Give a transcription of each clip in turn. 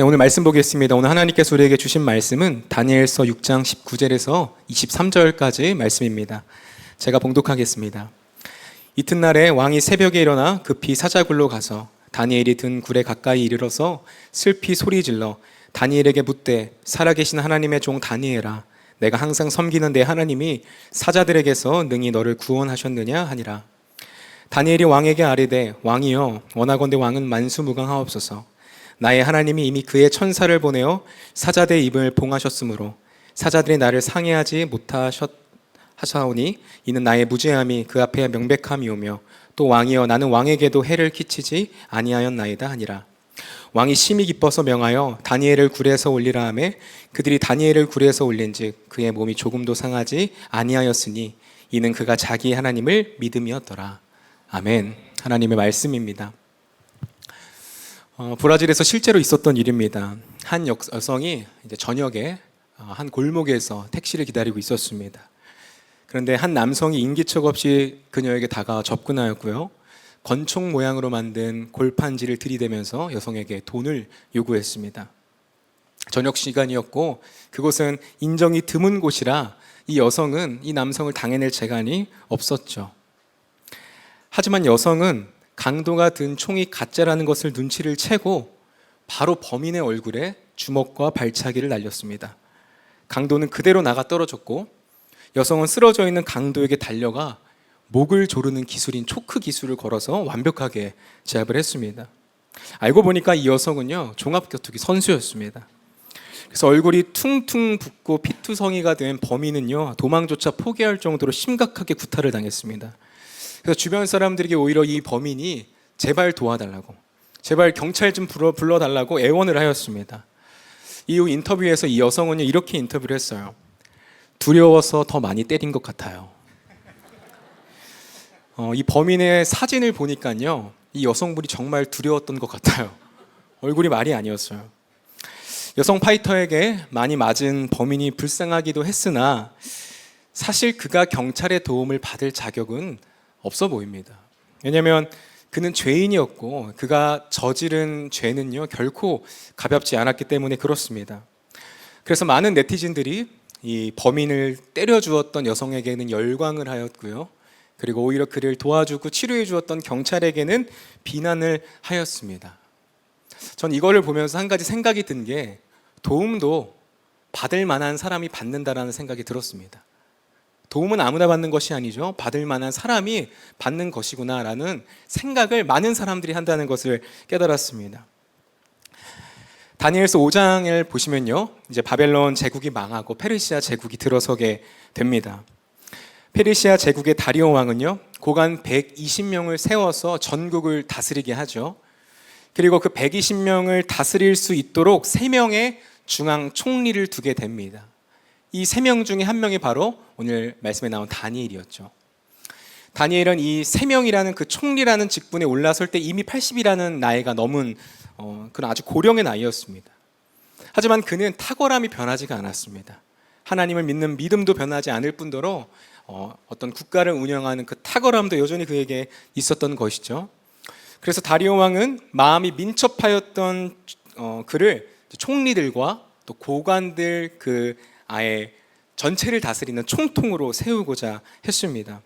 네, 오늘 말씀 보겠습니다. 오늘 하나님께서 우리에게 주신 말씀은 다니엘서 6장 19절에서 23절까지 말씀입니다. 제가 봉독하겠습니다. 이튿날에 왕이 새벽에 일어나 급히 사자굴로 가서 다니엘이 든 굴에 가까이 이르러서 슬피 소리질러 다니엘에게 묻되 살아계신 하나님의 종 다니엘아, 내가 항상 섬기는 내 하나님이 사자들에게서 능히 너를 구원하셨느냐 하니라. 다니엘이 왕에게 아뢰되 왕이여, 원하건대 왕은 만수무강하옵소서. 나의 하나님이 이미 그의 천사를 보내어 사자들의 입을 봉하셨으므로 사자들이 나를 상해하지 못하셨하오니 이는 나의 무죄함이 그 앞에 명백함이오며 또 왕이여, 나는 왕에게도 해를 끼치지 아니하였나이다 하니라. 왕이 심히 기뻐서 명하여 다니엘을 굴에서 올리라 하매 그들이 다니엘을 굴에서 올린즉 그의 몸이 조금도 상하지 아니하였으니 이는 그가 자기 하나님을 믿음이었더라. 아멘. 하나님의 말씀입니다. 브라질에서 실제로 있었던 일입니다. 한 여성이 이제 저녁에 한 골목에서 택시를 기다리고 있었습니다. 그런데 한 남성이 인기척 없이 그녀에게 다가와 접근하였고요, 권총 모양으로 만든 골판지를 들이대면서 여성에게 돈을 요구했습니다. 저녁 시간이었고 그곳은 인정이 드문 곳이라 이 여성은 이 남성을 당해낼 재간이 없었죠. 하지만 여성은 강도가 든 총이 가짜라는 것을 눈치를 채고 바로 범인의 얼굴에 주먹과 발차기를 날렸습니다. 강도는 그대로 나가 떨어졌고 여성은 쓰러져 있는 강도에게 달려가 목을 조르는 기술인 초크 기술을 걸어서 완벽하게 제압을 했습니다. 알고 보니까 이 여성은요, 종합격투기 선수였습니다. 그래서 얼굴이 퉁퉁 붓고 피투성이가 된 범인은요, 도망조차 포기할 정도로 심각하게 구타를 당했습니다. 그래서 주변 사람들에게 오히려 이 범인이 제발 도와달라고, 제발 경찰 좀 불러달라고 애원을 하였습니다. 이후 인터뷰에서 이 여성은요, 이렇게 인터뷰를 했어요. 두려워서 더 많이 때린 것 같아요. 이 범인의 사진을 보니까요, 이 여성분이 정말 두려웠던 것 같아요. 얼굴이 말이 아니었어요. 여성 파이터에게 많이 맞은 범인이 불쌍하기도 했으나 사실 그가 경찰의 도움을 받을 자격은 없어 보입니다. 왜냐하면 그는 죄인이었고 그가 저지른 죄는요, 결코 가볍지 않았기 때문에 그렇습니다. 그래서 많은 네티즌들이 이 범인을 때려주었던 여성에게는 열광을 하였고요, 그리고 오히려 그를 도와주고 치료해 주었던 경찰에게는 비난을 하였습니다. 전 이거를 보면서 한 가지 생각이 든 게, 도움도 받을 만한 사람이 받는다라는 생각이 들었습니다. 도움은 아무나 받는 것이 아니죠. 받을 만한 사람이 받는 것이구나라는 생각을 많은 사람들이 한다는 것을 깨달았습니다. 다니엘서 5장을 보시면요, 이제 바벨론 제국이 망하고 페르시아 제국이 들어서게 됩니다. 페르시아 제국의 다리오 왕은요, 고관 120명을 세워서 전국을 다스리게 하죠. 그리고 그 120명을 다스릴 수 있도록 3명의 중앙 총리를 두게 됩니다. 이 3명 중에 한 명이 바로 오늘 말씀에 나온 다니엘이었죠. 다니엘은 이 3명이라는 그 총리라는 직분에 올라설 때 이미 80이라는 나이가 넘은 그런 아주 고령의 나이였습니다. 하지만 그는 탁월함이 변하지가 않았습니다. 하나님을 믿는 믿음도 변하지 않을 뿐더러 어떤 국가를 운영하는 그 탁월함도 여전히 그에게 있었던 것이죠. 그래서 다리오 왕은 마음이 민첩하였던 그를 총리들과 또 고관들 그 아예 전체를 다스리는 총통으로 세우고자 했습니다.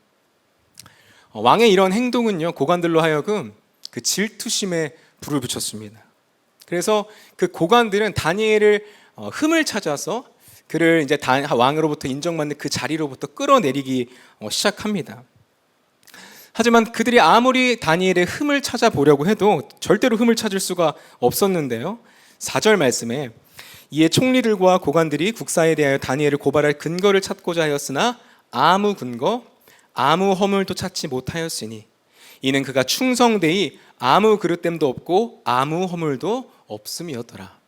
왕의 이런 행동은요, 고관들로 하여금 그 질투심에 불을 붙였습니다. 그래서 그 고관들은 다니엘을 흠을 찾아서 그를 이제 왕으로부터 인정받는 그 자리로부터 끌어내리기 시작합니다. 하지만 그들이 아무리 다니엘의 흠을 찾아보려고 해도 절대로 흠을 찾을 수가 없었는데요, 4절 말씀에 이에 총리들과 고관들이 국사에 대하여 다니엘을 고발할 근거를 찾고자 하였으나 아무 근거, 아무 허물도 찾지 못하였으니 이는 그가 충성되이 아무 그릇됨도 없고 아무 허물도 없음이었더라.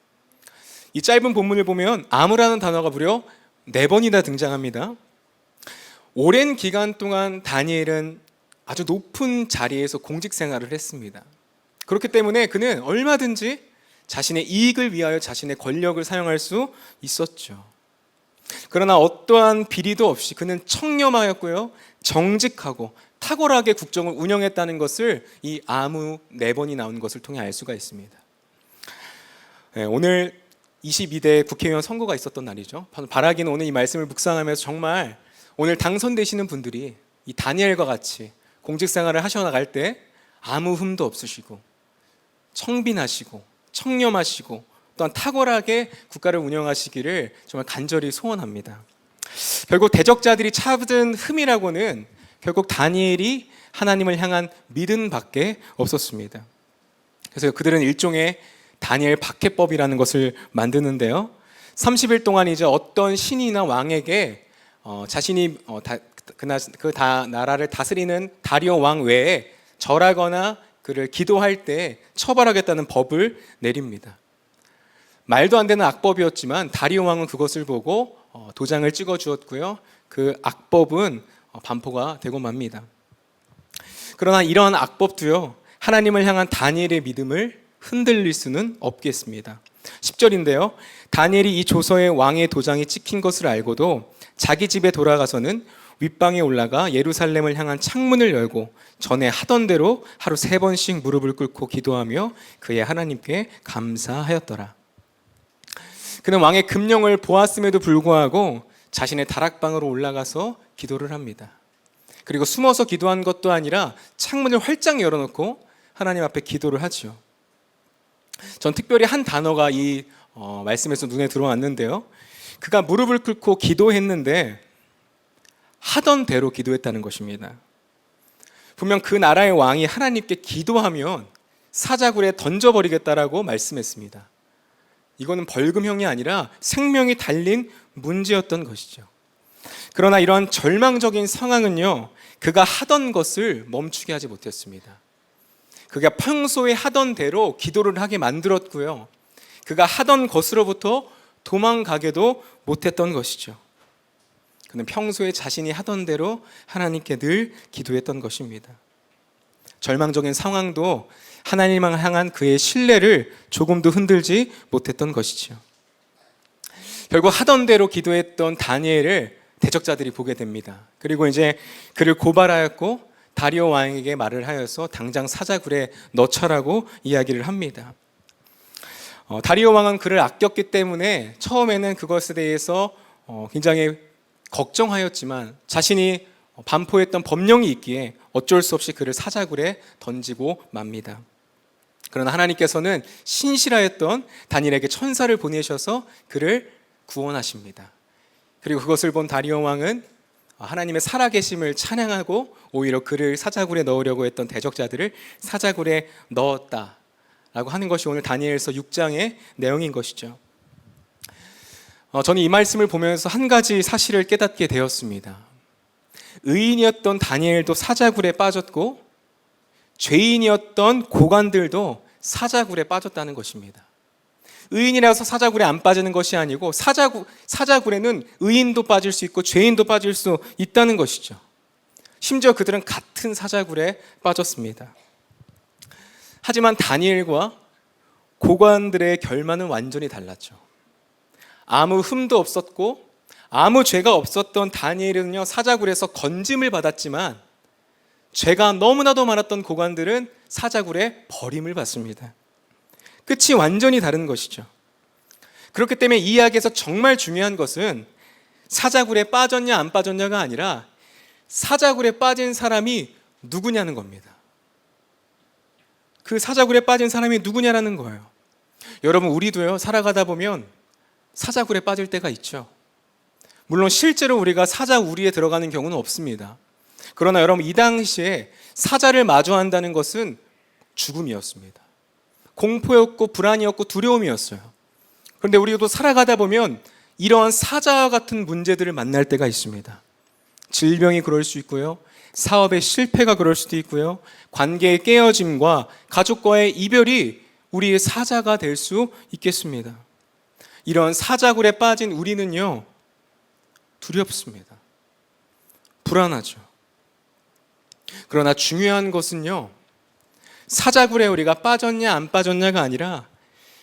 이 짧은 본문을 보면 아무라는 단어가 무려 4번이나 등장합니다. 오랜 기간 동안 다니엘은 아주 높은 자리에서 공직 생활을 했습니다. 그렇기 때문에 그는 얼마든지 자신의 이익을 위하여 자신의 권력을 사용할 수 있었죠. 그러나 어떠한 비리도 없이 그는 청렴하였고요, 정직하고 탁월하게 국정을 운영했다는 것을 이 아무 4번이 나온 것을 통해 알 수가 있습니다. 네, 오늘 22대 국회의원 선거가 있었던 날이죠. 바라기는 오늘 이 말씀을 묵상하면서 정말 오늘 당선되시는 분들이 이 다니엘과 같이 공직생활을 하셔나갈 때 아무 흠도 없으시고 청빈하시고 청렴하시고 또한 탁월하게 국가를 운영하시기를 정말 간절히 소원합니다. 결국 대적자들이 찾은 흠이라고는 결국 다니엘이 하나님을 향한 믿음밖에 없었습니다. 그래서 그들은 일종의 다니엘 박해법이라는 것을 만드는데요. 30일 동안 이제 어떤 신이나 왕에게 자신이 그 나라를 다스리는 다리오 왕 외에 절하거나 그를 기도할 때 처벌하겠다는 법을 내립니다. 말도 안 되는 악법이었지만 다리오 왕은 그것을 보고 도장을 찍어 주었고요. 그 악법은 반포가 되고 맙니다. 그러나 이러한 악법도요, 하나님을 향한 다니엘의 믿음을 흔들릴 수는 없겠습니다. 10절인데요. 다니엘이 이 조서에 왕의 도장이 찍힌 것을 알고도 자기 집에 돌아가서는 윗방에 올라가 예루살렘을 향한 창문을 열고 전에 하던 대로 하루 3번씩 무릎을 꿇고 기도하며 그의 하나님께 감사하였더라. 그는 왕의 금령을 보았음에도 불구하고 자신의 다락방으로 올라가서 기도를 합니다. 그리고 숨어서 기도한 것도 아니라 창문을 활짝 열어놓고 하나님 앞에 기도를 하죠. 전 특별히 한 단어가 이 말씀에서 눈에 들어왔는데요. 그가 무릎을 꿇고 기도했는데 하던 대로 기도했다는 것입니다. 분명 그 나라의 왕이 하나님께 기도하면 사자굴에 던져버리겠다라고 말씀했습니다. 이거는 벌금형이 아니라 생명이 달린 문제였던 것이죠. 그러나 이러한 절망적인 상황은요, 그가 하던 것을 멈추게 하지 못했습니다. 그가 평소에 하던 대로 기도를 하게 만들었고요. 그가 하던 것으로부터 도망가게도 못했던 것이죠. 그는 평소에 자신이 하던 대로 하나님께 늘 기도했던 것입니다. 절망적인 상황도 하나님을 향한 그의 신뢰를 조금도 흔들지 못했던 것이죠. 결국 하던 대로 기도했던 다니엘을 대적자들이 보게 됩니다. 그리고 이제 그를 고발하였고 다리오 왕에게 말을 하여서 당장 사자굴에 넣자라고 이야기를 합니다. 다리오 왕은 그를 아꼈기 때문에 처음에는 그것에 대해서 굉장히 걱정하였지만 자신이 반포했던 법령이 있기에 어쩔 수 없이 그를 사자굴에 던지고 맙니다. 그러나 하나님께서는 신실하였던 다니엘에게 천사를 보내셔서 그를 구원하십니다. 그리고 그것을 본 다리오 왕은 하나님의 살아계심을 찬양하고 오히려 그를 사자굴에 넣으려고 했던 대적자들을 사자굴에 넣었다라고 하는 것이 오늘 다니엘서 6장의 내용인 것이죠. 저는 이 말씀을 보면서 한 가지 사실을 깨닫게 되었습니다. 의인이었던 다니엘도 사자굴에 빠졌고 죄인이었던 고관들도 사자굴에 빠졌다는 것입니다. 의인이라서 사자굴에 안 빠지는 것이 아니고 사자굴에는 의인도 빠질 수 있고 죄인도 빠질 수 있다는 것이죠. 심지어 그들은 같은 사자굴에 빠졌습니다. 하지만 다니엘과 고관들의 결말은 완전히 달랐죠. 아무 흠도 없었고 아무 죄가 없었던 다니엘은요, 사자굴에서 건짐을 받았지만 죄가 너무나도 많았던 고관들은 사자굴에 버림을 받습니다. 끝이 완전히 다른 것이죠. 그렇기 때문에 이 이야기에서 정말 중요한 것은 사자굴에 빠졌냐 안 빠졌냐가 아니라 사자굴에 빠진 사람이 누구냐는 겁니다. 그 사자굴에 빠진 사람이 누구냐라는 거예요. 여러분, 우리도요, 살아가다 보면 사자굴에 빠질 때가 있죠. 물론 실제로 우리가 사자우리에 들어가는 경우는 없습니다. 그러나 여러분, 이 당시에 사자를 마주한다는 것은 죽음이었습니다. 공포였고 불안이었고 두려움이었어요. 그런데 우리도 살아가다 보면 이러한 사자와 같은 문제들을 만날 때가 있습니다. 질병이 그럴 수 있고요, 사업의 실패가 그럴 수도 있고요, 관계의 깨어짐과 가족과의 이별이 우리의 사자가 될 수 있겠습니다. 이런 사자굴에 빠진 우리는요, 두렵습니다. 불안하죠. 그러나 중요한 것은요, 사자굴에 우리가 빠졌냐 안 빠졌냐가 아니라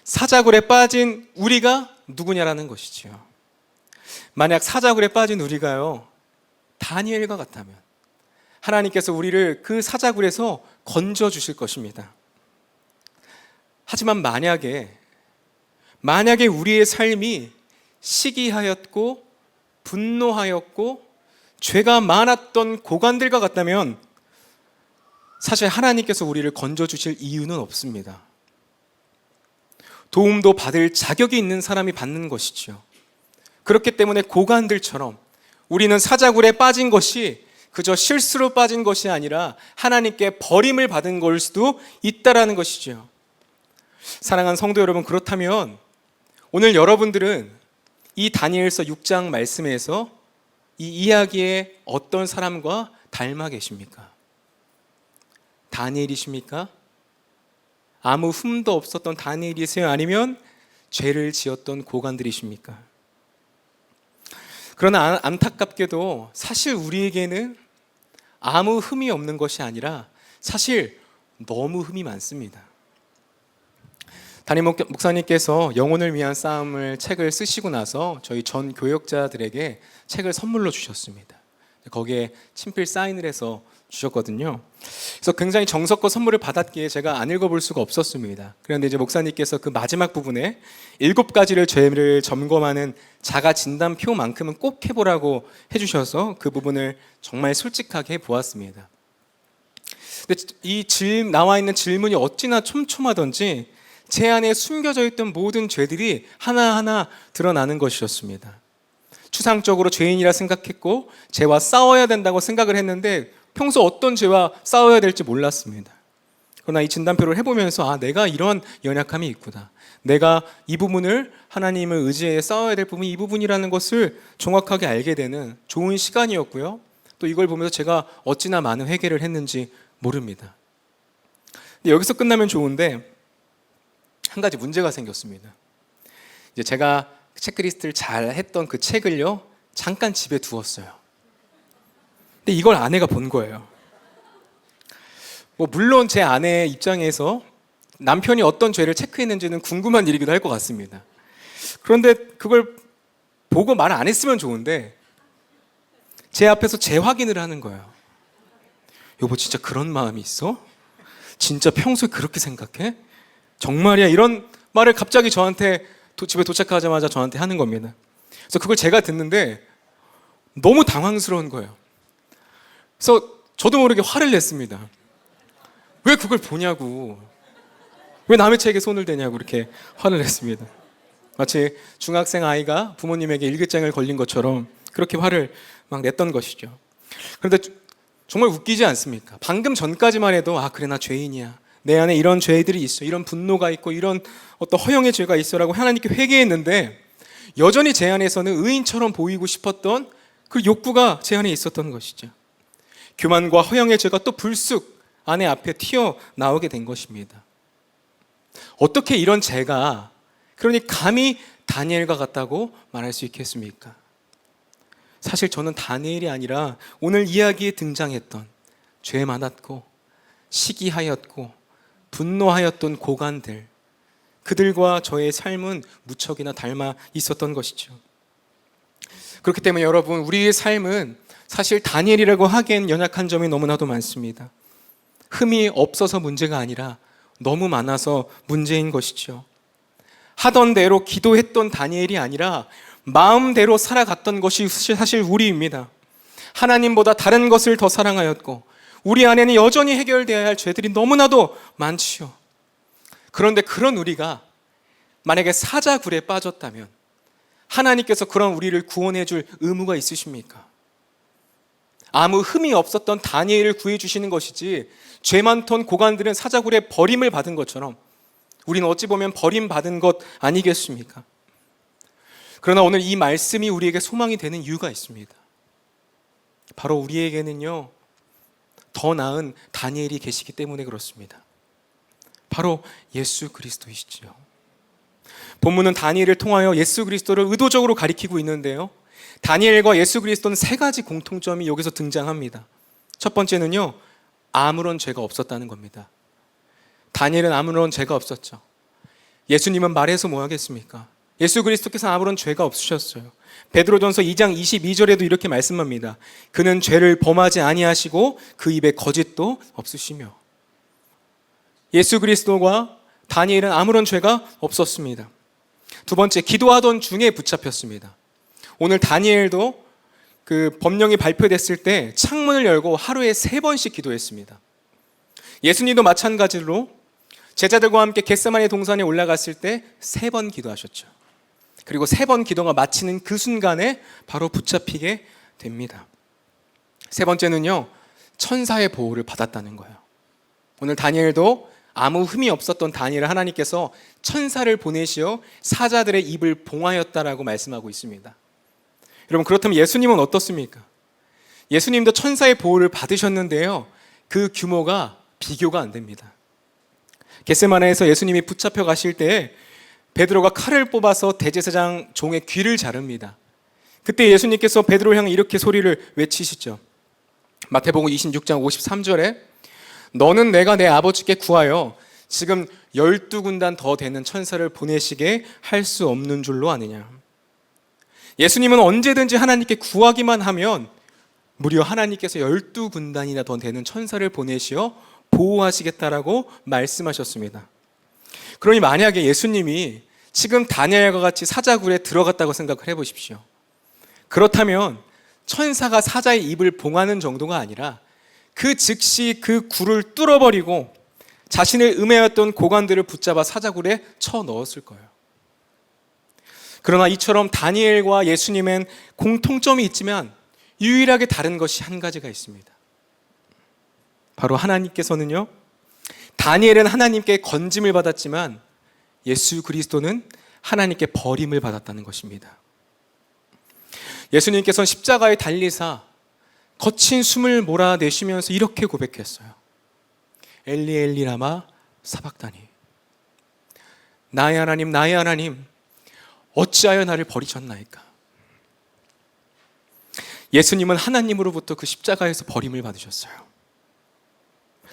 사자굴에 빠진 우리가 누구냐라는 것이지요. 만약 사자굴에 빠진 우리가요, 다니엘과 같다면 하나님께서 우리를 그 사자굴에서 건져 주실 것입니다. 하지만 만약에 만약에 우리의 삶이 시기하였고 분노하였고 죄가 많았던 고관들과 같다면 사실 하나님께서 우리를 건져주실 이유는 없습니다. 도움도 받을 자격이 있는 사람이 받는 것이지요. 그렇기 때문에 고관들처럼 우리는 사자굴에 빠진 것이 그저 실수로 빠진 것이 아니라 하나님께 버림을 받은 걸 수도 있다라는 것이죠. 사랑하는 성도 여러분, 그렇다면 오늘 여러분들은 이 다니엘서 6장 말씀에서 이 이야기의 어떤 사람과 닮아 계십니까? 다니엘이십니까? 아무 흠도 없었던 다니엘이세요? 아니면 죄를 지었던 고관들이십니까? 그러나 안타깝게도 사실 우리에게는 아무 흠이 없는 것이 아니라 사실 너무 흠이 많습니다. 담임 목사님께서 영혼을 위한 싸움을 책을 쓰시고 나서 저희 전 교역자들에게 책을 선물로 주셨습니다. 거기에 친필 사인을 해서 주셨거든요. 그래서 굉장히 정성껏 선물을 받았기에 제가 안 읽어볼 수가 없었습니다. 그런데 이제 목사님께서 그 마지막 부분에 7가지를 죄를 점검하는 자가 진단표만큼은 꼭 해보라고 해주셔서 그 부분을 정말 솔직하게 보았습니다. 근데 이 나와 있는 질문이 어찌나 촘촘하던지 제 안에 숨겨져 있던 모든 죄들이 하나하나 드러나는 것이었습니다. 추상적으로 죄인이라 생각했고 죄와 싸워야 된다고 생각을 했는데 평소 어떤 죄와 싸워야 될지 몰랐습니다. 그러나 이 진단표를 해보면서 내가 이런 연약함이 있구나. 내가 이 부분을 하나님을 의지해 싸워야 될 부분이 이 부분이라는 것을 정확하게 알게 되는 좋은 시간이었고요. 또 이걸 보면서 제가 어찌나 많은 회개를 했는지 모릅니다. 근데 여기서 끝나면 좋은데 한 가지 문제가 생겼습니다. 이제 제가 체크리스트를 잘 했던 그 책을요, 잠깐 집에 두었어요. 근데 이걸 아내가 본 거예요. 물론 제 아내 입장에서 남편이 어떤 죄를 체크했는지는 궁금한 일이기도 할 것 같습니다. 그런데 그걸 보고 말 안 했으면 좋은데 제 앞에서 재확인을 하는 거예요. 여보, 진짜 그런 마음이 있어? 진짜 평소에 그렇게 생각해? 정말이야? 이런 말을 갑자기 저한테 집에 도착하자마자 저한테 하는 겁니다. 그래서 그걸 제가 듣는데 너무 당황스러운 거예요. 그래서 저도 모르게 화를 냈습니다. 왜 그걸 보냐고, 왜 남의 책에 손을 대냐고 이렇게 화를 냈습니다. 마치 중학생 아이가 부모님에게 일기장을 걸린 것처럼 그렇게 화를 막 냈던 것이죠. 그런데 정말 웃기지 않습니까? 방금 전까지만 해도 그래, 나 죄인이야, 내 안에 이런 죄들이 있어, 이런 분노가 있고 이런 어떤 허영의 죄가 있어라고 하나님께 회개했는데 여전히 제 안에서는 의인처럼 보이고 싶었던 그 욕구가 제 안에 있었던 것이죠. 교만과 허영의 죄가 또 불쑥 아내 앞에 튀어나오게 된 것입니다. 어떻게 이런 죄가 그러니 감히 다니엘과 같다고 말할 수 있겠습니까? 사실 저는 다니엘이 아니라 오늘 이야기에 등장했던 죄 많았고 시기하였고 분노하였던 고관들, 그들과 저의 삶은 무척이나 닮아 있었던 것이죠. 그렇기 때문에 여러분, 우리의 삶은 사실 다니엘이라고 하기엔 연약한 점이 너무나도 많습니다. 흠이 없어서 문제가 아니라 너무 많아서 문제인 것이죠. 하던 대로 기도했던 다니엘이 아니라 마음대로 살아갔던 것이 사실 우리입니다. 하나님보다 다른 것을 더 사랑하였고 우리 안에는 여전히 해결되어야 할 죄들이 너무나도 많지요. 그런데 그런 우리가 만약에 사자굴에 빠졌다면 하나님께서 그런 우리를 구원해 줄 의무가 있으십니까? 아무 흠이 없었던 다니엘을 구해 주시는 것이지 죄 많던 고관들은 사자굴에 버림을 받은 것처럼 우리는 어찌 보면 버림받은 것 아니겠습니까? 그러나 오늘 이 말씀이 우리에게 소망이 되는 이유가 있습니다. 바로 우리에게는요, 더 나은 다니엘이 계시기 때문에 그렇습니다. 바로 예수 그리스도이시죠. 본문은 다니엘을 통하여 예수 그리스도를 의도적으로 가리키고 있는데요, 다니엘과 예수 그리스도는 3가지 공통점이 여기서 등장합니다. 첫 번째는요, 아무런 죄가 없었다는 겁니다. 다니엘은 아무런 죄가 없었죠. 예수님은 말해서 뭐 하겠습니까? 예수 그리스도께서 아무런 죄가 없으셨어요. 베드로전서 2장 22절에도 이렇게 말씀합니다. 그는 죄를 범하지 아니하시고 그 입에 거짓도 없으시며. 예수 그리스도와 다니엘은 아무런 죄가 없었습니다. 두 번째, 기도하던 중에 붙잡혔습니다. 오늘 다니엘도 그 법령이 발표됐을 때 창문을 열고 하루에 3번씩 기도했습니다. 예수님도 마찬가지로 제자들과 함께 겟세마네 동산에 올라갔을 때 3번 기도하셨죠. 그리고 3번 기도가 마치는 그 순간에 바로 붙잡히게 됩니다. 세 번째는요, 천사의 보호를 받았다는 거예요. 오늘 다니엘도 아무 흠이 없었던 다니엘을 하나님께서 천사를 보내시어 사자들의 입을 봉하였다라고 말씀하고 있습니다. 여러분, 그렇다면 예수님은 어떻습니까? 예수님도 천사의 보호를 받으셨는데요, 그 규모가 비교가 안 됩니다. 겟세마네에서 예수님이 붙잡혀 가실 때 베드로가 칼을 뽑아서 대제사장 종의 귀를 자릅니다. 그때 예수님께서 베드로를 향해 이렇게 소리를 외치시죠. 마태복음 26장 53절에 너는 내가 내 아버지께 구하여 지금 12군단 더 되는 천사를 보내시게 할 수 없는 줄로 아느냐. 예수님은 언제든지 하나님께 구하기만 하면 무려 하나님께서 12군단이나 더 되는 천사를 보내시어 보호하시겠다라고 말씀하셨습니다. 그러니 만약에 예수님이 지금 다니엘과 같이 사자굴에 들어갔다고 생각을 해보십시오. 그렇다면 천사가 사자의 입을 봉하는 정도가 아니라 그 즉시 그 굴을 뚫어버리고 자신을 음해였던 고관들을 붙잡아 사자굴에 쳐 넣었을 거예요. 그러나 이처럼 다니엘과 예수님엔 공통점이 있지만 유일하게 다른 것이 한 가지가 있습니다. 바로 하나님께서는요, 다니엘은 하나님께 건짐을 받았지만 예수 그리스도는 하나님께 버림을 받았다는 것입니다. 예수님께서는 십자가에 달리사 거친 숨을 몰아내시면서 이렇게 고백했어요. 엘리 엘리 라마 사박다니. 나의 하나님, 나의 하나님, 어찌하여 나를 버리셨나이까. 예수님은 하나님으로부터 그 십자가에서 버림을 받으셨어요.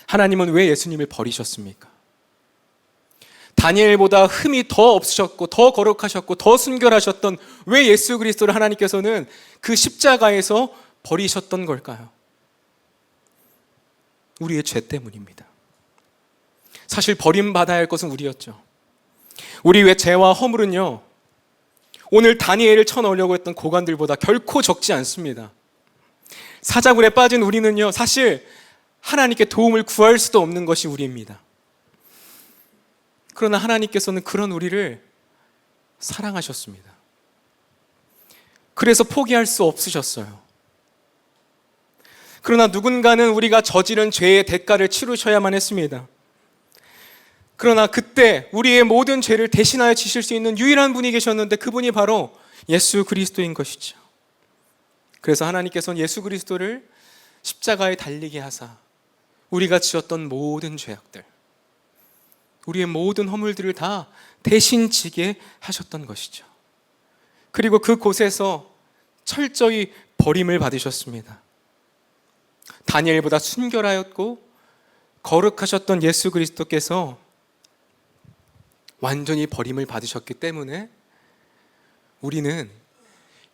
하나님은 왜 예수님을 버리셨습니까? 다니엘보다 흠이 더 없으셨고 더 거룩하셨고 더 순결하셨던 왜 예수 그리스도를 하나님께서는 그 십자가에서 버리셨던 걸까요? 우리의 죄 때문입니다. 사실 버림받아야 할 것은 우리였죠. 우리의 죄와 허물은요, 오늘 다니엘을 쳐넣으려고 했던 고관들보다 결코 적지 않습니다. 사자굴에 빠진 우리는요, 사실 하나님께 도움을 구할 수도 없는 것이 우리입니다. 그러나 하나님께서는 그런 우리를 사랑하셨습니다. 그래서 포기할 수 없으셨어요. 그러나 누군가는 우리가 저지른 죄의 대가를 치르셔야만 했습니다. 그러나 그때 우리의 모든 죄를 대신하여 지실 수 있는 유일한 분이 계셨는데 그분이 바로 예수 그리스도인 것이죠. 그래서 하나님께서는 예수 그리스도를 십자가에 달리게 하사 우리가 지었던 모든 죄악들, 우리의 모든 허물들을 다 대신 지게 하셨던 것이죠. 그리고 그곳에서 철저히 버림을 받으셨습니다. 다니엘보다 순결하였고 거룩하셨던 예수 그리스도께서 완전히 버림을 받으셨기 때문에 우리는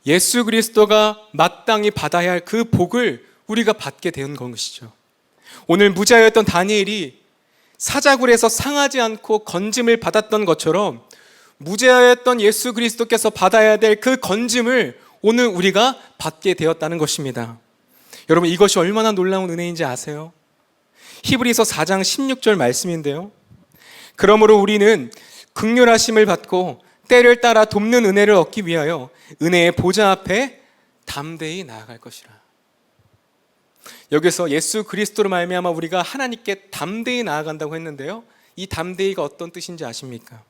예수 그리스도가 마땅히 받아야 할 그 복을 우리가 받게 된 것이죠. 오늘 무자였던 다니엘이 사자굴에서 상하지 않고 건짐을 받았던 것처럼 무죄하였던 예수 그리스도께서 받아야 될 그 건짐을 오늘 우리가 받게 되었다는 것입니다. 여러분, 이것이 얼마나 놀라운 은혜인지 아세요? 히브리서 4장 16절 말씀인데요, 그러므로 우리는 긍휼하심을 받고 때를 따라 돕는 은혜를 얻기 위하여 은혜의 보좌 앞에 담대히 나아갈 것이라. 여기서 예수 그리스도로 말미암아 우리가 하나님께 담대히 나아간다고 했는데요, 이 담대히가 어떤 뜻인지 아십니까?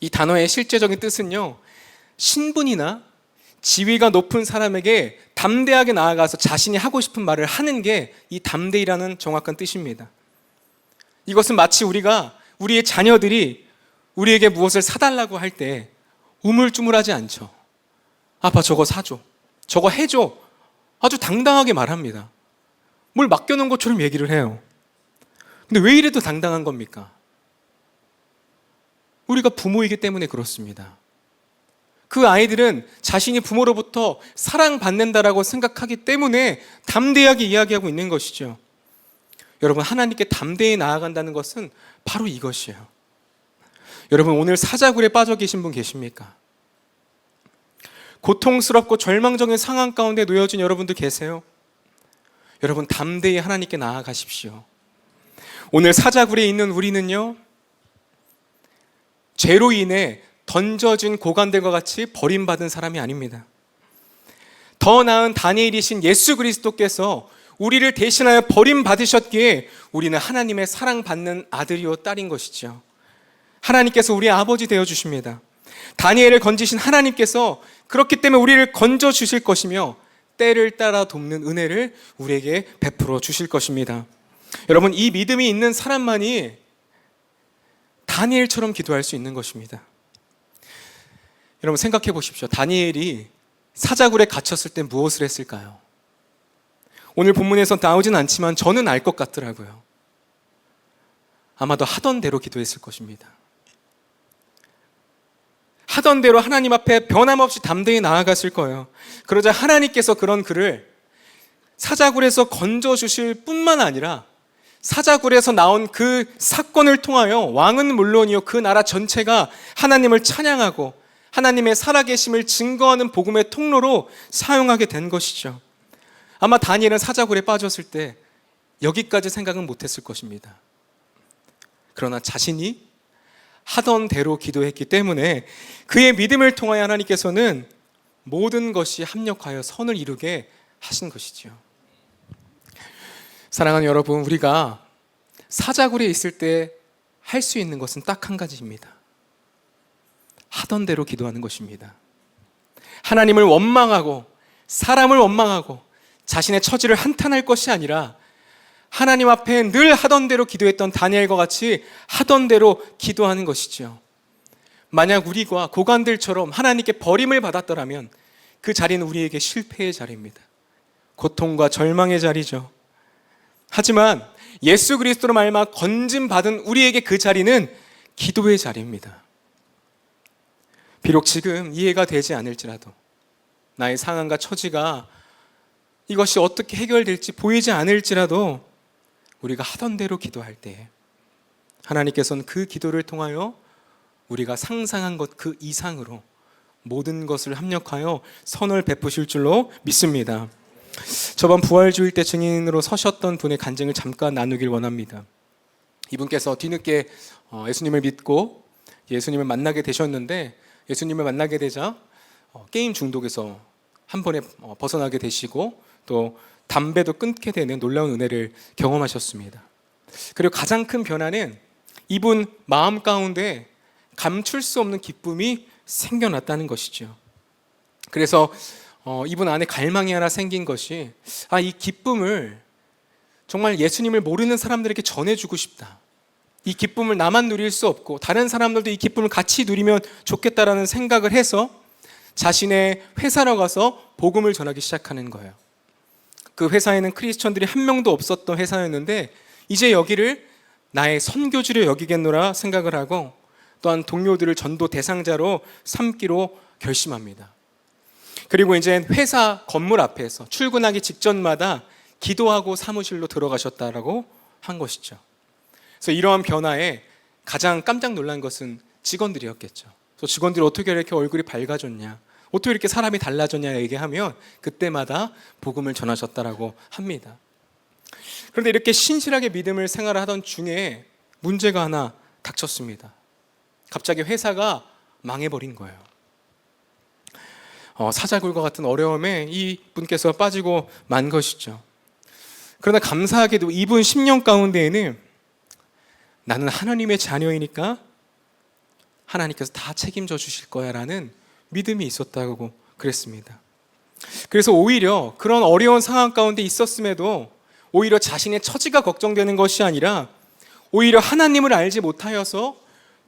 이 단어의 실제적인 뜻은요, 신분이나 지위가 높은 사람에게 담대하게 나아가서 자신이 하고 싶은 말을 하는 게 이 담대히라는 정확한 뜻입니다. 이것은 마치 우리가 우리의 자녀들이 우리에게 무엇을 사달라고 할 때 우물쭈물하지 않죠. 아빠 저거 사줘, 저거 해줘, 아주 당당하게 말합니다. 뭘 맡겨놓은 것처럼 얘기를 해요. 근데 왜 이래도 당당한 겁니까? 우리가 부모이기 때문에 그렇습니다. 그 아이들은 자신이 부모로부터 사랑받는다라고 생각하기 때문에 담대하게 이야기하고 있는 것이죠. 여러분, 하나님께 담대히 나아간다는 것은 바로 이것이에요. 여러분, 오늘 사자굴에 빠져 계신 분 계십니까? 고통스럽고 절망적인 상황 가운데 놓여진 여러분들 계세요? 여러분, 담대히 하나님께 나아가십시오. 오늘 사자굴에 있는 우리는요, 죄로 인해 던져진 고관들과 같이 버림받은 사람이 아닙니다. 더 나은 다니엘이신 예수 그리스도께서 우리를 대신하여 버림받으셨기에 우리는 하나님의 사랑받는 아들이요 딸인 것이죠. 하나님께서 우리의 아버지 되어주십니다. 다니엘을 건지신 하나님께서 그렇기 때문에 우리를 건져주실 것이며 때를 따라 돕는 은혜를 우리에게 베풀어 주실 것입니다. 여러분, 이 믿음이 있는 사람만이 다니엘처럼 기도할 수 있는 것입니다. 여러분, 생각해 보십시오. 다니엘이 사자굴에 갇혔을 때 무엇을 했을까요? 오늘 본문에서 나오진 않지만 저는 알 것 같더라고요. 아마도 하던 대로 기도했을 것입니다. 하던 대로 하나님 앞에 변함없이 담대히 나아갔을 거예요. 그러자 하나님께서 그런 그를 사자굴에서 건져주실 뿐만 아니라 사자굴에서 나온 그 사건을 통하여 왕은 물론이요, 그 나라 전체가 하나님을 찬양하고 하나님의 살아계심을 증거하는 복음의 통로로 사용하게 된 것이죠. 아마 다니엘은 사자굴에 빠졌을 때 여기까지 생각은 못했을 것입니다. 그러나 자신이 하던 대로 기도했기 때문에 그의 믿음을 통하여 하나님께서는 모든 것이 합력하여 선을 이루게 하신 것이죠. 사랑하는 여러분, 우리가 사자굴에 있을 때 할 수 있는 것은 딱 한 가지입니다. 하던 대로 기도하는 것입니다. 하나님을 원망하고 사람을 원망하고 자신의 처지를 한탄할 것이 아니라 하나님 앞에 늘 하던 대로 기도했던 다니엘과 같이 하던 대로 기도하는 것이죠. 만약 우리가 고관들처럼 하나님께 버림을 받았더라면 그 자리는 우리에게 실패의 자리입니다. 고통과 절망의 자리죠. 하지만 예수 그리스도로 말미암아 건짐받은 우리에게 그 자리는 기도의 자리입니다. 비록 지금 이해가 되지 않을지라도, 나의 상황과 처지가 이것이 어떻게 해결될지 보이지 않을지라도 우리가 하던 대로 기도할 때 하나님께서는 그 기도를 통하여 우리가 상상한 것 그 이상으로 모든 것을 합력하여 선을 베푸실 줄로 믿습니다. 저번 부활주일 때 증인으로 서셨던 분의 간증을 잠깐 나누길 원합니다. 이분께서 뒤늦게 예수님을 믿고 예수님을 만나게 되셨는데, 예수님을 만나게 되자 게임 중독에서 한 번에 벗어나게 되시고 또 담배도 끊게 되는 놀라운 은혜를 경험하셨습니다. 그리고 가장 큰 변화는 이분 마음 가운데 감출 수 없는 기쁨이 생겨났다는 것이죠. 그래서 이분 안에 갈망이 하나 생긴 것이, 이 기쁨을 정말 예수님을 모르는 사람들에게 전해주고 싶다. 이 기쁨을 나만 누릴 수 없고 다른 사람들도 이 기쁨을 같이 누리면 좋겠다라는 생각을 해서 자신의 회사로 가서 복음을 전하기 시작하는 거예요. 그 회사에는 크리스천들이 한 명도 없었던 회사였는데 이제 여기를 나의 선교지로 여기겠노라 생각을 하고 또한 동료들을 전도 대상자로 삼기로 결심합니다. 그리고 이제 회사 건물 앞에서 출근하기 직전마다 기도하고 사무실로 들어가셨다라고 한 것이죠. 그래서 이러한 변화에 가장 깜짝 놀란 것은 직원들이었겠죠. 그래서 직원들이 어떻게 이렇게 얼굴이 밝아졌냐, 어떻게 이렇게 사람이 달라졌냐 얘기하면 그때마다 복음을 전하셨다라고 합니다. 그런데 이렇게 신실하게 믿음을 생활하던 중에 문제가 하나 닥쳤습니다. 갑자기 회사가 망해버린 거예요. 사자굴과 같은 어려움에 이 분께서 빠지고 만 것이죠. 그러나 감사하게도 이분 10년 가운데에는 나는 하나님의 자녀이니까 하나님께서 다 책임져 주실 거야 라는 믿음이 있었다고 그랬습니다. 그래서 오히려 그런 어려운 상황 가운데 있었음에도 오히려 자신의 처지가 걱정되는 것이 아니라 오히려 하나님을 알지 못하여서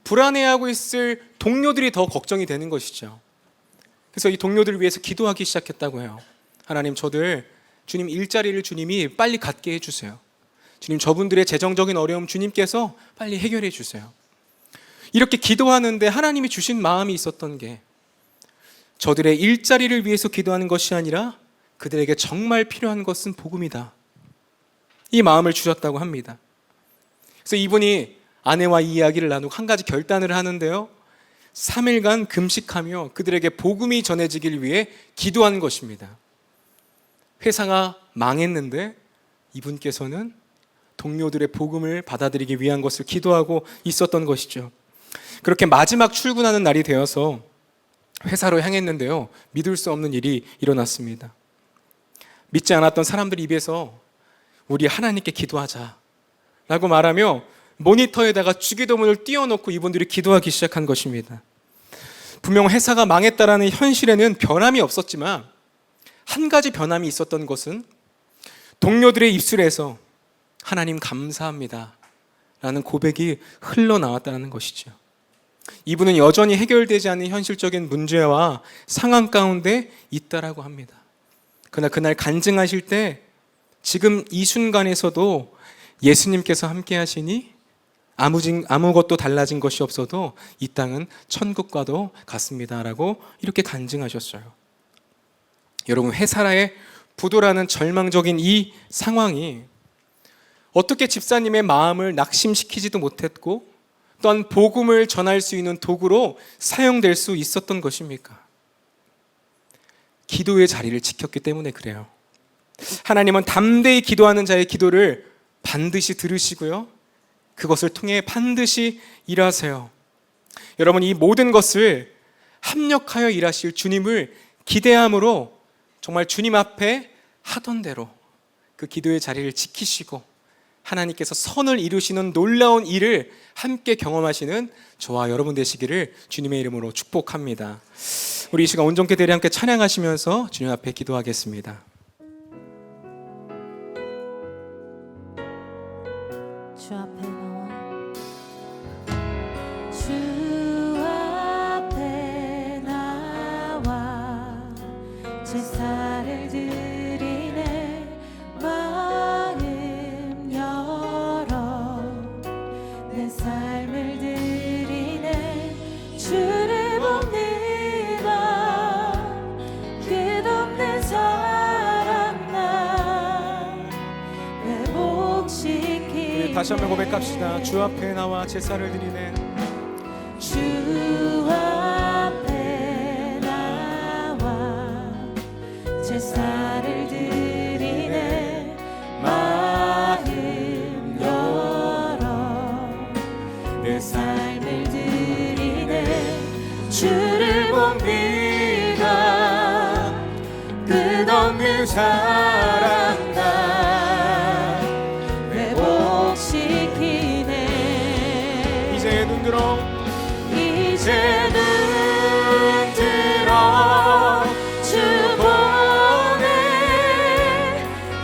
불안해하고 있을 동료들이 더 걱정이 되는 것이죠. 그래서 이 동료들을 위해서 기도하기 시작했다고 해요. 하나님, 저들 주님 일자리를 주님이 빨리 갖게 해주세요. 주님, 저분들의 재정적인 어려움 주님께서 빨리 해결해 주세요. 이렇게 기도하는데 하나님이 주신 마음이 있었던 게 저들의 일자리를 위해서 기도하는 것이 아니라 그들에게 정말 필요한 것은 복음이다. 이 마음을 주셨다고 합니다. 그래서 이분이 아내와 이 이야기를 나누고 한 가지 결단을 하는데요. 3일간 금식하며 그들에게 복음이 전해지길 위해 기도한 것입니다. 회사가 망했는데 이분께서는 동료들의 복음을 받아들이기 위한 것을 기도하고 있었던 것이죠. 그렇게 마지막 출근하는 날이 되어서 회사로 향했는데요. 믿을 수 없는 일이 일어났습니다. 믿지 않았던 사람들 입에서 우리 하나님께 기도하자 라고 말하며 모니터에다가 주기도문을 띄워놓고 이분들이 기도하기 시작한 것입니다. 분명 회사가 망했다라는 현실에는 변함이 없었지만 한 가지 변함이 있었던 것은 동료들의 입술에서 하나님 감사합니다 라는 고백이 흘러나왔다는 것이죠. 이분은 여전히 해결되지 않은 현실적인 문제와 상황 가운데 있다라고 합니다. 그러나 그날 간증하실 때 지금 이 순간에서도 예수님께서 함께 하시니 아무것도 달라진 것이 없어도 이 땅은 천국과도 같습니다 라고 이렇게 간증하셨어요. 여러분, 회사라의 부도라는 절망적인 이 상황이 어떻게 집사님의 마음을 낙심시키지도 못했고 또한 복음을 전할 수 있는 도구로 사용될 수 있었던 것입니까? 기도의 자리를 지켰기 때문에 그래요. 하나님은 담대히 기도하는 자의 기도를 반드시 들으시고요, 그것을 통해 반드시 일하세요. 여러분, 이 모든 것을 합력하여 일하실 주님을 기대함으로 정말 주님 앞에 하던 대로 그 기도의 자리를 지키시고 하나님께서 선을 이루시는 놀라운 일을 함께 경험하시는 저와 여러분 되시기를 주님의 이름으로 축복합니다. 우리 이 시간 온전케 대리 함께 찬양하시면서 주님 앞에 기도하겠습니다. 주 앞에 나와 주 앞에 나와 제사를 드리네 마음 열어 내 삶을 드리네 주를 봅니다 끝없는 사랑 나 회복시키 다시 한번 고백합시다. 주 앞에 나와 제사를 드리네 주 앞에 나와 제사를 드리네 마음 열어 내 삶을 드리네 주를 봅니다 끝없는 사랑 나 회복시키네 이제 눈 들어 이제 눈 들어 주 보네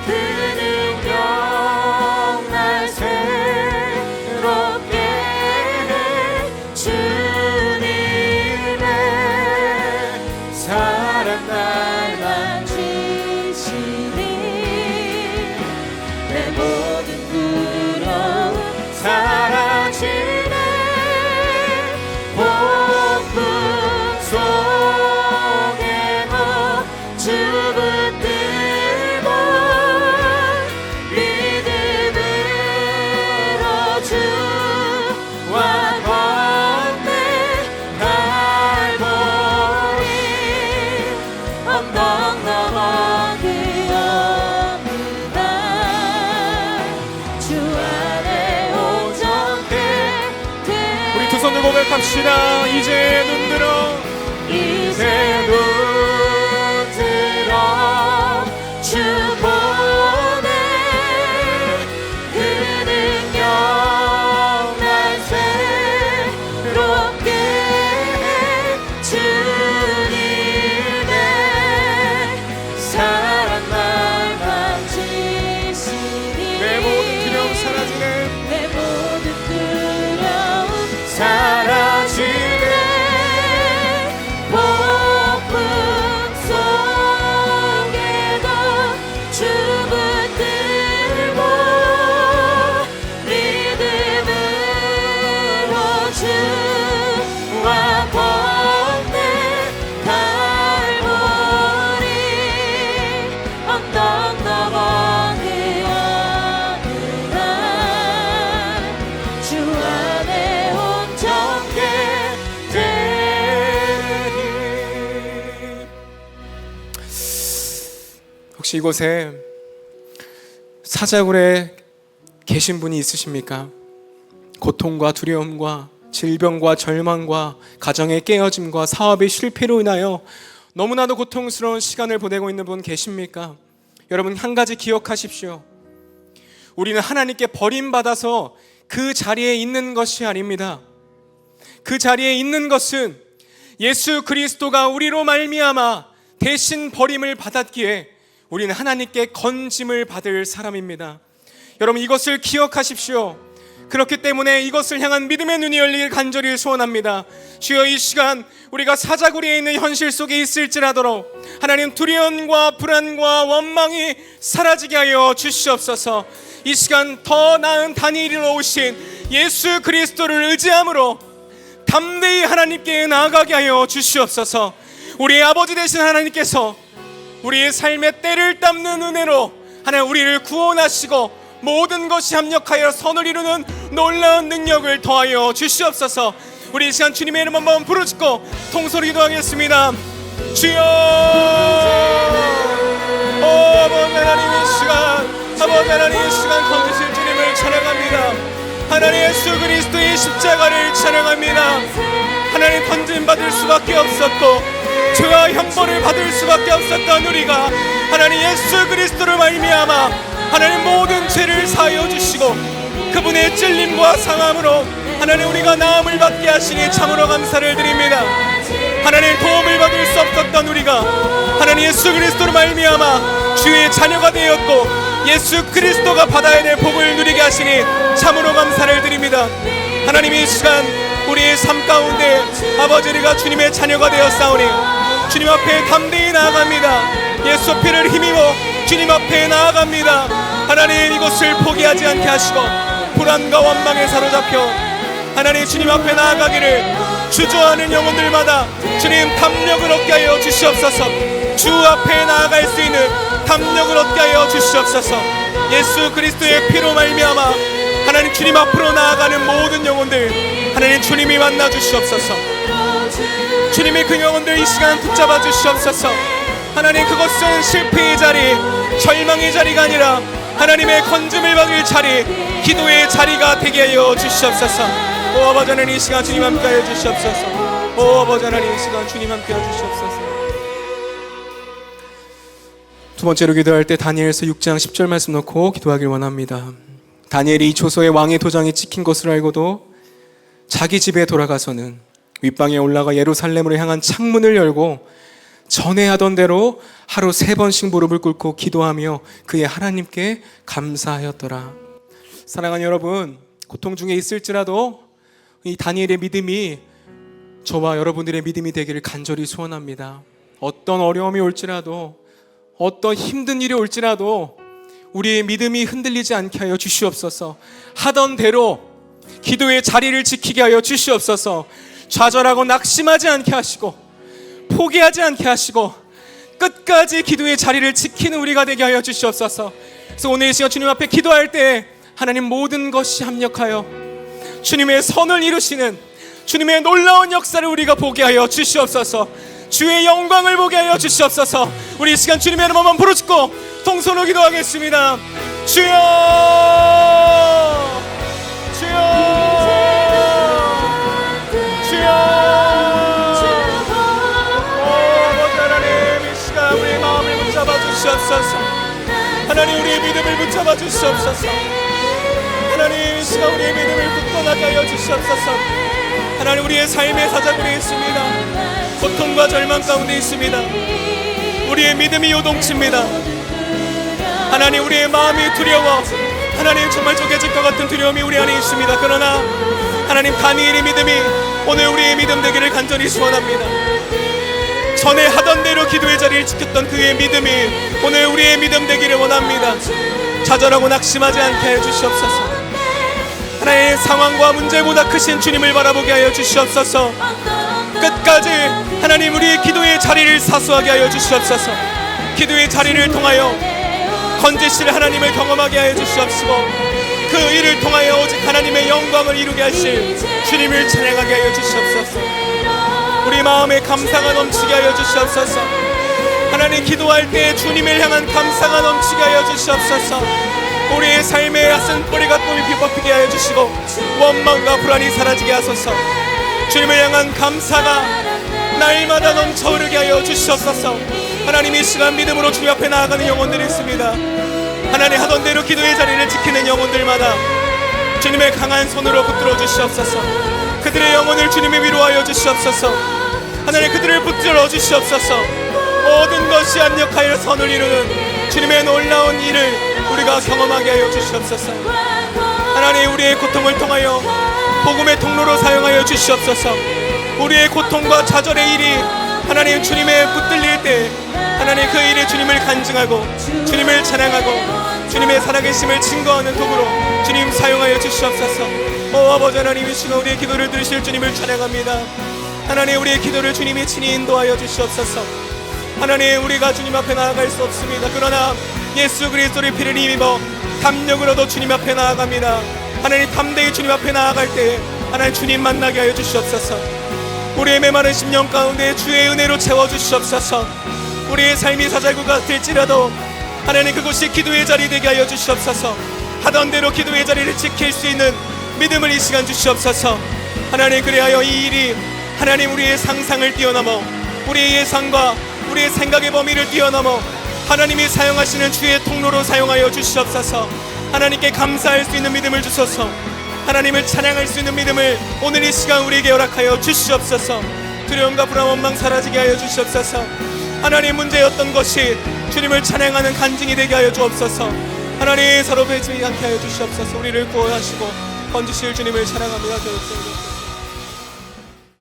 그 능력 날 새롭게 해 주님의 사랑 날 만지시니 내 모든 두려움 사라지네 폭풍 속에도 주 붙들고 믿음으로 주와 건네 갈보리 언덕 넘어 그 어느 날주 안에 온전케 우리 두 손을 고백합시다. 이제 눈 들어 이제 눈 들어 주 보네 그 능력 날 새롭게 해 주님의 사랑 날 만지시니 내 모든 두려움 사라지네 내 모든 두려움 사라지네 혹시 이곳에 사자굴에 계신 분이 있으십니까? 고통과 두려움과 질병과 절망과 가정의 깨어짐과 사업의 실패로 인하여 너무나도 고통스러운 시간을 보내고 있는 분 계십니까? 여러분, 한 가지 기억하십시오. 우리는 하나님께 버림받아서 그 자리에 있는 것이 아닙니다. 그 자리에 있는 것은 예수 그리스도가 우리로 말미암아 대신 버림을 받았기에 우리는 하나님께 건짐을 받을 사람입니다. 여러분, 이것을 기억하십시오. 그렇기 때문에 이것을 향한 믿음의 눈이 열리길 간절히 소원합니다. 주여, 이 시간 우리가 사자굴에 있는 현실 속에 있을지라도 하나님, 두려움과 불안과 원망이 사라지게 하여 주시옵소서. 이 시간 더 나은 다니엘로 오신 예수 그리스도를 의지함으로 담대히 하나님께 나아가게 하여 주시옵소서. 우리의 아버지 되신 하나님께서 우리의 삶의 때를 닦는 은혜로 하나님 우리를 구원하시고 모든 것이 합력하여 선을 이루는 놀라운 능력을 더하여 주시옵소서. 우리 이 시간 주님의 이름 한번 부르짖고 통소리 기도하겠습니다. 주여, 아버지 하나님, 이 시간 아버지 하나님, 이 시간 건지실 주님을 찬양합니다. 하나님, 예수 그리스도의 십자가를 찬양합니다. 하나님, 던짐받을 수밖에 없었고 죄와 형벌을 받을 수밖에 없었던 우리가 하나님 예수 그리스도를 말미암아 하나님 모든 죄를 사하여 주시고 그분의 찔림과 상함으로 하나님 우리가 나음을 받게 하시니 참으로 감사를 드립니다. 하나님, 도움을 받을 수 없었던 우리가 하나님 예수 그리스도로 말미암아 주의 자녀가 되었고 예수 그리스도가 받아야 될 복을 누리게 하시니 참으로 감사를 드립니다. 하나님, 이 시간 우리의 삶 가운데 아버지, 우리가 주님의 자녀가 되었사오니 주님 앞에 담대히 나아갑니다. 예수 피를 힘입어 주님 앞에 나아갑니다. 하나님, 이곳을 포기하지 않게 하시고 불안과 원망에 사로잡혀 하나님 주님 앞에 나아가기를 주저하는 영혼들마다 주님 담력을 얻게 하여 주시옵소서. 주 앞에 나아갈 수 있는 담력을 얻게 하여 주시옵소서. 예수 그리스도의 피로 말미암아 하나님 주님 앞으로 나아가는 모든 영혼들 하나님 주님이 만나 주시옵소서. 주님이 그 영혼들 이 시간 붙잡아 주시옵소서. 하나님, 그것은 실패의 자리, 절망의 자리가 아니라 하나님의 건짐을 받을 자리, 기도의 자리가 되게 하여 주시옵소서. 오 아버지 하나님, 이 시간 주님 함께 하여 주시옵소서. 오 아버지 하나님, 이 시간 주님 함께 하여 주시옵소서. 두 번째로 기도할 때 다니엘서 6장 10절 말씀 놓고 기도하길 원합니다. 다니엘이 이 조서에 왕의 도장이 찍힌 것을 알고도 자기 집에 돌아가서는 윗방에 올라가 예루살렘으로 향한 창문을 열고 전에 하던 대로 하루 3번씩 무릎을 꿇고 기도하며 그의 하나님께 감사하였더라. 사랑하는 여러분, 고통 중에 있을지라도 이 다니엘의 믿음이 저와 여러분들의 믿음이 되기를 간절히 소원합니다. 어떤 어려움이 올지라도 어떤 힘든 일이 올지라도 우리의 믿음이 흔들리지 않게 하여 주시옵소서. 하던 대로 기도의 자리를 지키게 하여 주시옵소서. 좌절하고 낙심하지 않게 하시고 포기하지 않게 하시고 끝까지 기도의 자리를 지키는 우리가 되게 하여 주시옵소서. 그래서 오늘 이 시간 주님 앞에 기도할 때 하나님 모든 것이 합력하여 주님의 선을 이루시는 주님의 놀라운 역사를 우리가 보게 하여 주시옵소서. 주의 영광을 보게 하여 주시옵소서. 우리 이 시간 주님의 이름 한번 부르짖고 통성으로 기도하겠습니다. 주여, 주여, 주여. 아버지 하나님, 이 시간 우리의 마음을 붙잡아 주시옵소서. 하나님, 우리의 믿음을 붙잡아 주시옵소서. 하나님, 이 시간 우리의 믿음을 굳건하게 하여 주시옵소서. 하나님, 우리의 삶의 사자굴에 있습니다. 고통과 절망 가운데 있습니다. 우리의 믿음이 요동칩니다. 하나님, 우리의 마음이 두려워 하나님 정말 쪼개질 것 같은 두려움이 우리 안에 있습니다. 그러나 하나님, 다니엘의 믿음이 오늘 우리의 믿음 되기를 간절히 소원합니다. 전에 하던 대로 기도의 자리를 지켰던 그의 믿음이 오늘 우리의 믿음 되기를 원합니다. 좌절하고 낙심하지 않게 해주시옵소서. 하나님, 상황과 문제보다 크신 주님을 바라보게 하여 주시옵소서. 끝까지 하나님 우리의 기도의 자리를 사수하게 하여 주시옵소서. 기도의 자리를 통하여 건지실 하나님을 경험하게 하여 주시옵시고 그 일을 통하여 오직 하나님의 영광을 이루게 하실 주님을 찬양하게 하여 주시옵소서. 우리 마음에 감사가 넘치게 하여 주시옵소서. 하나님 기도할 때 주님을 향한 감사가 넘치게 하여 주시옵소서. 우리의 삶의 쓴뿌리가 꿈이 피게 하여 주시고 원망과 불안이 사라지게 하소서. 주님을 향한 감사가 날마다 넘쳐흐르게 하여 주시옵소서. 하나님 이 시간 믿음으로 주님 앞에 나아가는 영혼들이 있습니다. 하나님 하던 대로 기도의 자리를 지키는 영혼들마다 주님의 강한 손으로 붙들어 주시옵소서. 그들의 영혼을 주님이 위로하여 주시옵소서. 하나님 그들을 붙들어 주시옵소서. 모든 것이 합력하여 선을 이루는 주님의 놀라운 일을 우리가 경험하게 하여 주시옵소서. 하나님 우리의 고통을 통하여 복음의 통로로 사용하여 주시옵소서. 우리의 고통과 좌절의 일이 하나님 주님의 붙들릴 때 하나님 그 일에 주님을 간증하고 주님을 찬양하고 주님의 살아계심을 증거하는 도구로 주님 사용하여 주시옵소서. 아버지 하나님 이 시간 우리의 기도를 들으실 주님을 찬양합니다. 하나님 우리의 기도를 주님이 친히 인도하여 주시옵소서. 하나님 우리가 주님 앞에 나아갈 수 없습니다. 그러나 예수 그리스도의 피를 힘입어 담력으로도 주님 앞에 나아갑니다. 하나님 담대히 주님 앞에 나아갈 때 하나님 주님 만나게 하여 주시옵소서. 우리의 메마른 심령 가운데 주의 은혜로 채워주시옵소서. 우리의 삶이 사잘구 같을지라도 하나님 그곳이 기도의 자리 되게 하여 주시옵소서. 하던 대로 기도의 자리를 지킬 수 있는 믿음을 이 시간 주시옵소서. 하나님 그리하여 이 일이 하나님 우리의 상상을 뛰어넘어 우리의 예상과 우리의 생각의 범위를 뛰어넘어 하나님이 사용하시는 주의 통로로 사용하여 주시옵소서. 하나님께 감사할 수 있는 믿음을 주소서. 하나님을 찬양할 수 있는 믿음을 오늘 이 시간 우리에게 허락하여 주시옵소서. 두려움과 불안 원망 사라지게 하여 주시옵소서. 하나님 문제였던 것이 주님을 찬양하는 간증이 되게 하여 주옵소서. 하나님 서로 배치지 않게 하여 주시옵소서. 우리를 구원하시고 건지실 주님을 찬양합니다.